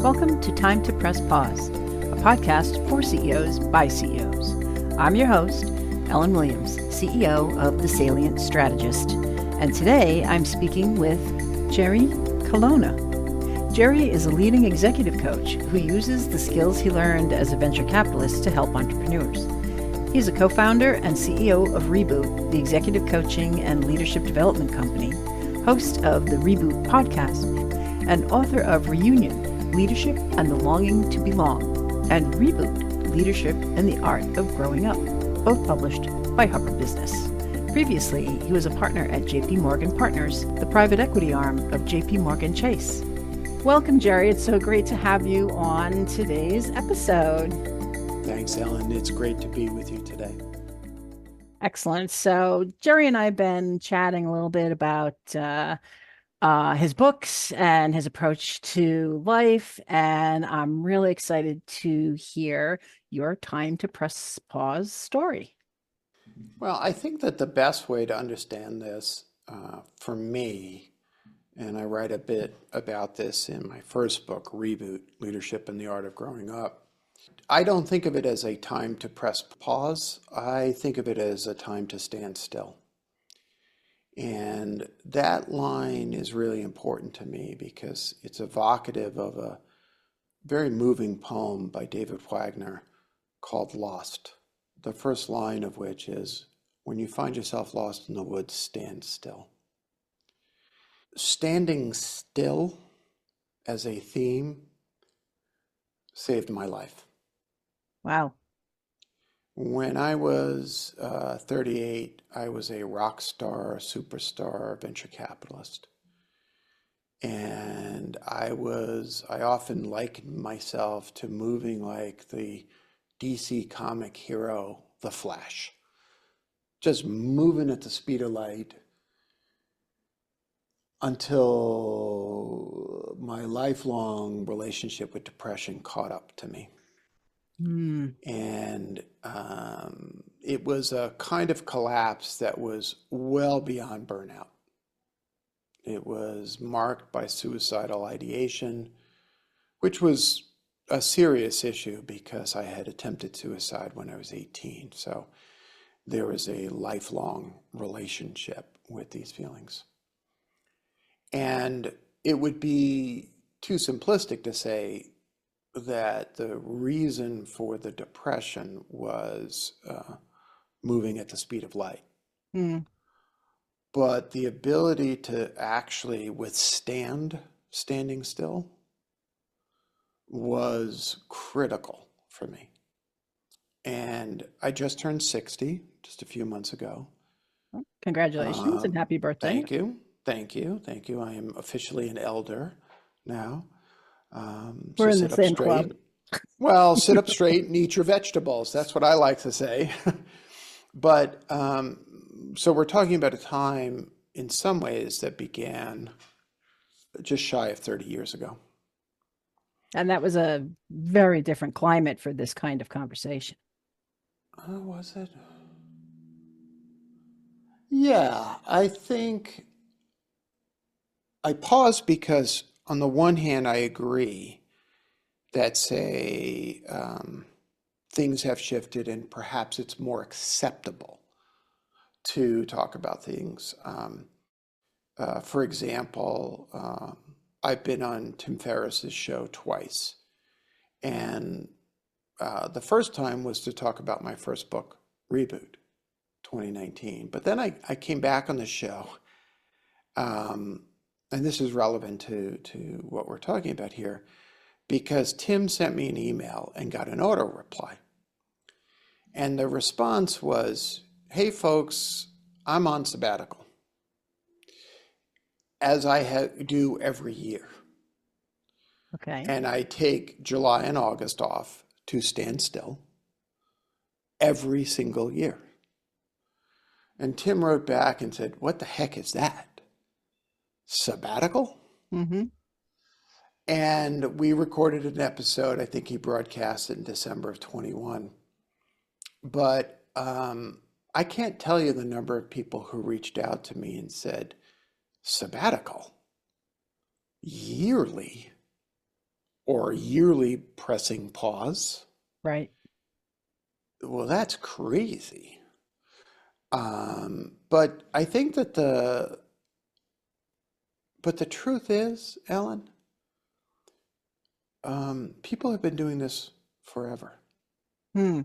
Welcome to Time to Press Pause, a podcast for CEOs by CEOs. I'm your host, Ellen Williams, CEO of The Salient Strategist, and today I'm speaking with Jerry Colonna. Jerry is a leading executive coach who uses the skills he learned as a venture capitalist to help entrepreneurs. He's a co-founder and CEO of Reboot, the executive coaching and leadership development company, host of the Reboot podcast, and author of Reunion, Leadership and the Longing to Belong, and Reboot, Leadership and the Art of Growing Up, both published by Hubbard Business. Previously, he was a partner at J.P. Morgan Partners, the private equity arm of J.P. Morgan Chase. Welcome, Jerry. It's so great to have you on today's episode. Thanks, Ellen. It's great to be with you today. Excellent. So Jerry and I have been chatting a little bit about his books and his approach to life, and I'm really excited to hear your Time to Press Pause story. Well, I think that the best way to understand this for me, and I write a bit about this in my first book, Reboot, Leadership and the Art of Growing Up. I don't think of it as a time to press pause. I think of it as a time to stand still. And that line is really important to me because it's evocative of a very moving poem by David Wagner called Lost. The first line of which is, when you find yourself lost in the woods, stand still. Standing still as a theme saved my life. Wow. When I was 38, I was a rock star, superstar venture capitalist. And I often likened myself to moving like the DC comic hero, The Flash. Just moving at the speed of light until my lifelong relationship with depression caught up to me. And it was a kind of collapse that was well beyond burnout. It was marked by suicidal ideation, which was a serious issue because I had attempted suicide when I was 18. So there was a lifelong relationship with these feelings. And it would be too simplistic to say that the reason for the depression was moving at the speed of light. But the ability to actually withstand standing still was critical for me. And I just turned 60 just a few months ago. Congratulations and happy birthday. Thank you. Thank you. Thank you. I am officially an elder now. We're in the same club. Well, sit up straight and eat your vegetables. That's what I like to say. But so we're talking about a time in some ways that began just shy of 30 years ago. And that was a very different climate for this kind of conversation. Was it? Yeah, I think I paused because on the one hand, I agree that, say, things have shifted and perhaps it's more acceptable to talk about things. For example, I've been on Tim Ferriss's show twice. And the first time was to talk about my first book, Reboot, 2019. But then I came back on the show. And this is relevant to what we're talking about here, because Tim sent me an email and got an auto reply. And the response was, hey, folks, I'm on sabbatical, as I do every year. Okay. And I take July and August off to stand still every single year. And Tim wrote back and said, what the heck is that? Sabbatical? And we recorded an episode. I think he broadcast it in December of 21. But I can't tell you the number of people who reached out to me and said, sabbatical? Yearly? or yearly pressing pause. Right. Well, that's crazy. But I think that the truth is, Ellen, people have been doing this forever. Hmm.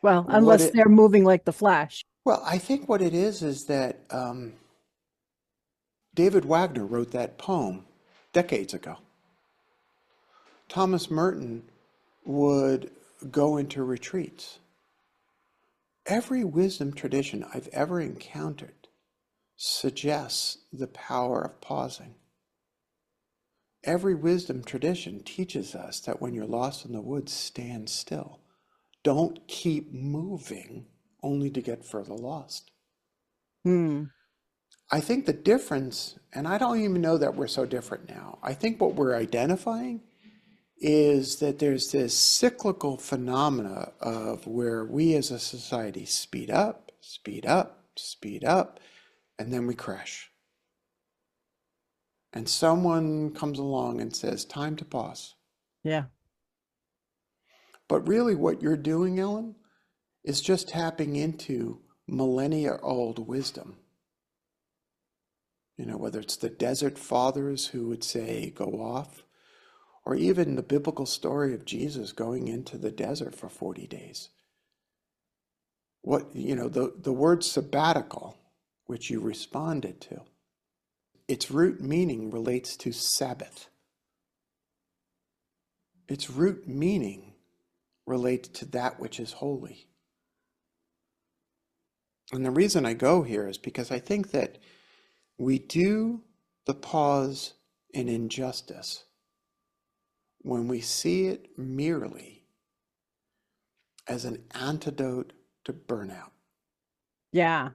Well, What unless they're it, moving like the Flash. well, I think what it is that David Wagner wrote that poem decades ago. Thomas Merton would go into retreats. Every wisdom tradition I've ever encountered suggests the power of pausing. Every wisdom tradition teaches us that when you're lost in the woods, stand still. Don't keep moving only to get further lost. Hmm. I think the difference, and I don't even know that we're so different now, I think what we're identifying is that there's this cyclical phenomena of where we as a society speed up, speed up, speed up, and then we crash. And someone comes along and says, time to pause. Yeah. But really, what you're doing, Ellen, is just tapping into millennia old wisdom. Whether it's the desert fathers who would say, go off, or even the biblical story of Jesus going into the desert for 40 days. The word sabbatical, which you responded to, its root meaning relates to Sabbath. Its root meaning relates to that which is holy. And the reason I go here is because I think that we do the pause in injustice when we see it merely as an antidote to burnout. Yeah.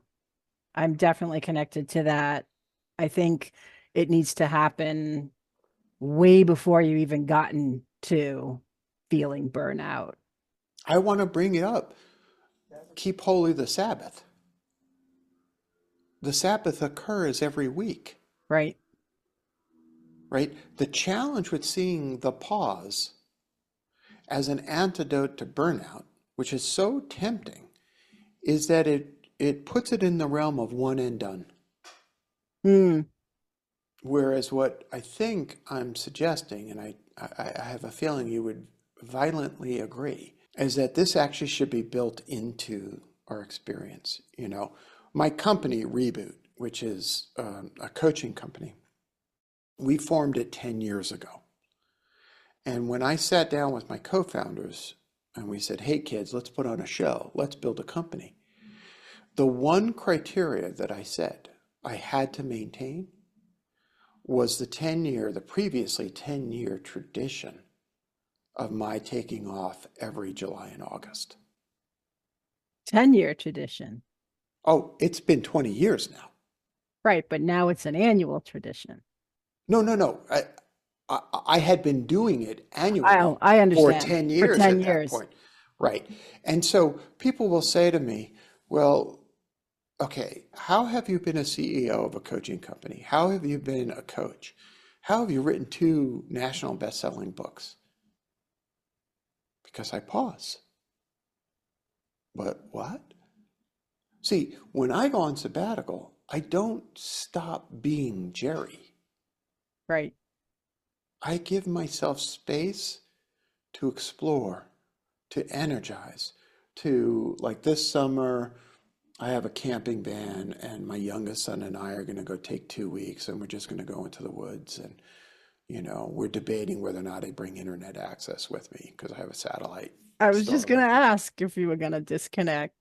I'm definitely connected to that. I think it needs to happen way before you even gotten to feeling burnout. I want to bring it up. Keep holy the Sabbath. The Sabbath occurs every week, Right. right? The challenge with seeing the pause as an antidote to burnout, which is so tempting, is that it puts it in the realm of one and done. Hmm. Whereas what I think I'm suggesting, and I have a feeling you would violently agree, is that this actually should be built into our experience. My company, Reboot, which is a coaching company, we formed it 10 years ago. And when I sat down with my co-founders and we said, hey kids, let's put on a show, let's build a company. The one criteria that I said I had to maintain was the previously 10-year tradition of my taking off every July and August. 10-year tradition. Oh, it's been 20 years now. Right. But now it's an annual tradition. No, no, no. I had been doing it annually I for understand. 10 For years 10 at that years. point. Right. And so people will say to me, well, okay, how have you been a CEO of a coaching company? How have you been a coach? How have you written 2 national best-selling books? Because I pause. But what? See, when I go on sabbatical, I don't stop being Jerry. Right. I give myself space to explore, to energize, like this summer, I have a camping van, and my youngest son and I are going to go take 2 weeks, and we're just going to go into the woods. And, we're debating whether or not I bring internet access with me because I have a satellite I was just going to Starlink, ask if you were going to disconnect.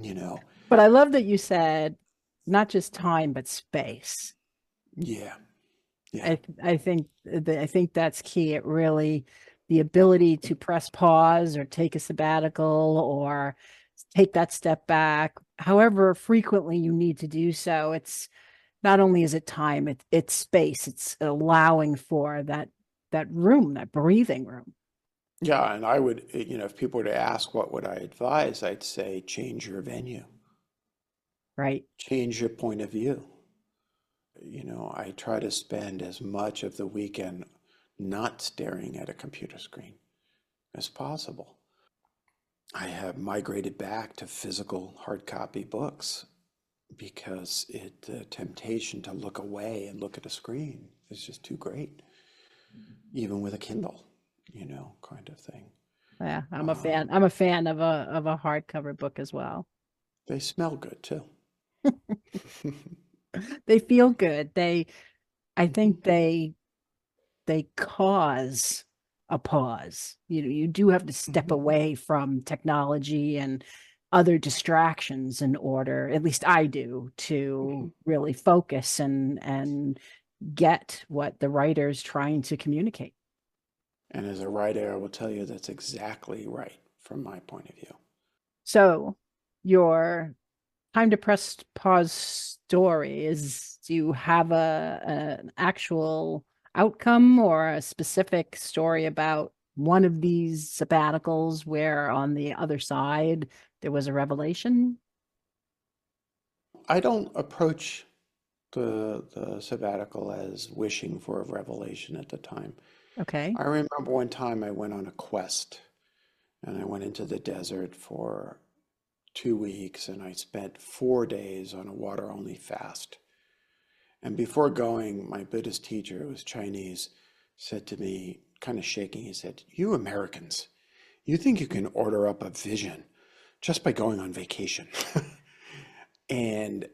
you know. But I love that you said not just time, but space. Yeah, yeah, I think that's key. It really the ability to press pause or take a sabbatical or take that step back, however frequently you need to do so. It's not only is it time, it's space. It's allowing for that room, that breathing room. yeah. And I would, if people were to ask what would I advise, I'd say change your venue, Right. change your point of view. I try to spend as much of the weekend not staring at a computer screen as possible. I have migrated back to physical hard copy books because the temptation to look away and look at a screen is just too great, even with a Kindle, kind of thing. Yeah, I'm a fan. Um, I'm a fan of a hardcover book as well. they smell good too. They feel good. I Mhm, think they cause a pause. You do have to step mhm, away from technology and other distractions in order, at least I do, mhm. to really focus and get what the writer's trying to communicate. And as a writer, I will tell you that's exactly right from my point of view. So your time to press pause story is, do you have an actual outcome or a specific story about one of these sabbaticals where on the other side there was a revelation? I don't approach the sabbatical as wishing for a revelation at the time. Okay. I remember one time I went on a quest and I went into the desert for 2 weeks and I spent 4 days on a water only fast. And before going, my Buddhist teacher, who was Chinese, said to me, kind of shaking, he said, "You Americans, you think you can order up a vision just by going on vacation." And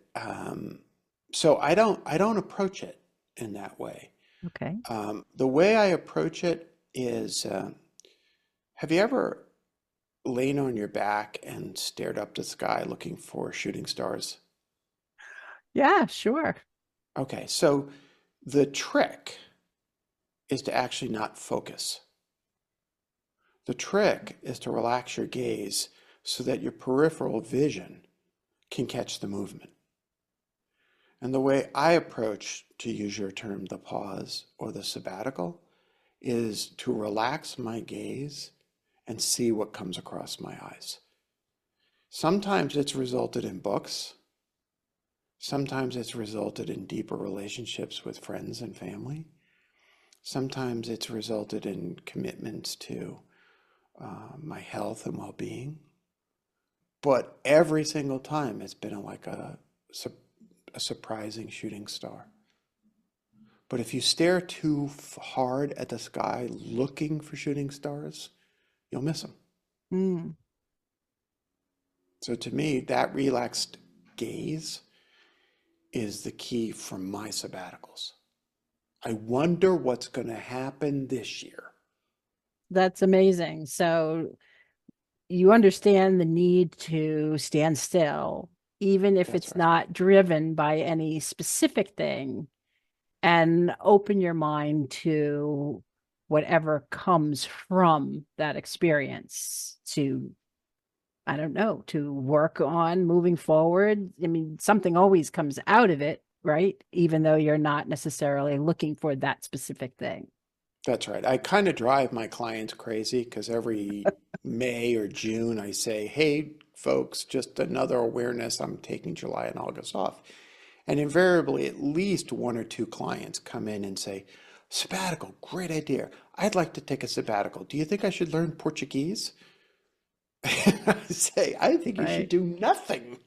so I don't approach it in that way. Okay. The way I approach it is, have you ever lain on your back and stared up the sky looking for shooting stars? Yeah, sure. Okay, so the trick is to actually not focus. The trick is to relax your gaze so that your peripheral vision can catch the movement. And the way I approach, to use your term, the pause or the sabbatical, is to relax my gaze and see what comes across my eyes. Sometimes it's resulted in books. Sometimes it's resulted in deeper relationships with friends and family. Sometimes it's resulted in commitments to my health and well being. But every single time it's been like a surprising shooting star. But if you stare too hard at the sky looking for shooting stars, you'll miss them. Mm. So to me, that relaxed gaze is the key for my sabbaticals. I wonder what's going to happen this year. That's amazing. So you understand the need to stand still, even if That's it's right. not driven by any specific thing, and open your mind to whatever comes from that experience to, I don't know, to work on moving forward. I mean, something always comes out of it, right? Even though you're not necessarily looking for that specific thing. That's right. I kind of drive my clients crazy because every May or June I say, hey, folks, just another awareness. I'm taking July and August off. And invariably, at least one or two clients come in and say, sabbatical, great idea. I'd like to take a sabbatical. Do you think I should learn Portuguese? I say, I think you should Right. do nothing.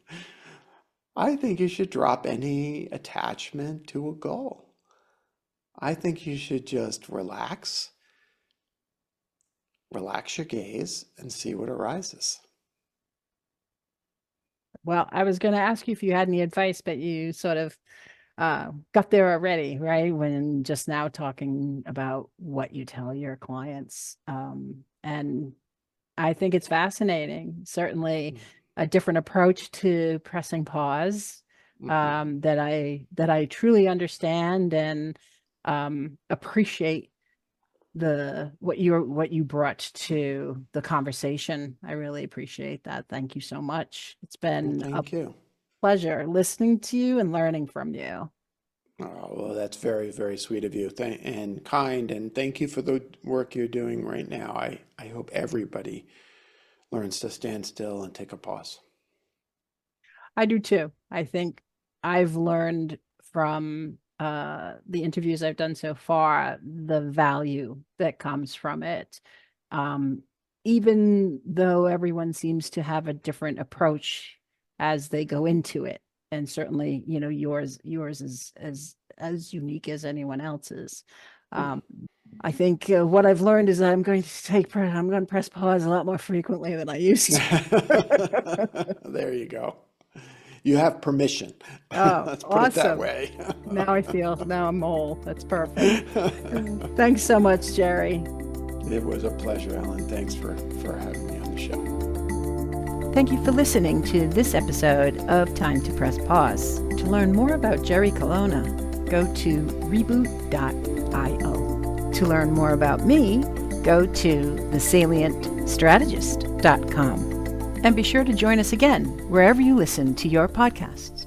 I think you should drop any attachment to a goal. I think you should just relax your gaze, and see what arises. Well, I was going to ask you if you had any advice, but you sort of got there already, right? When just now talking about what you tell your clients. And I think it's fascinating, certainly a different approach to pressing pause, Mhm. that I truly understand and appreciate the what you brought to the conversation. I really appreciate that. Thank you so much. It's Well, been a thank you. pleasure listening to you and learning from you. Oh, well, that's very, very sweet of you and kind. And thank you for the work you're doing right now. I hope everybody learns to stand still and take a pause. I do too. I think I've learned from the interviews I've done so far, the value that comes from it. Um, Even though everyone seems to have a different approach as they go into it. And certainly, yours is as unique as anyone else's. Um, I think what I've learned is I'm going to press pause a lot more frequently than I used to. There you go. You have permission. Oh, Let's put it that awesome. way. Now I'm whole. That's perfect. Thanks so much, Jerry. It was a pleasure, Ellen. Thanks for having me on the show. Thank you for listening to this episode of Time to Press Pause. To learn more about Jerry Colonna, go to reboot.io. To learn more about me, go to thesalientstrategist.com. And be sure to join us again wherever you listen to your podcasts.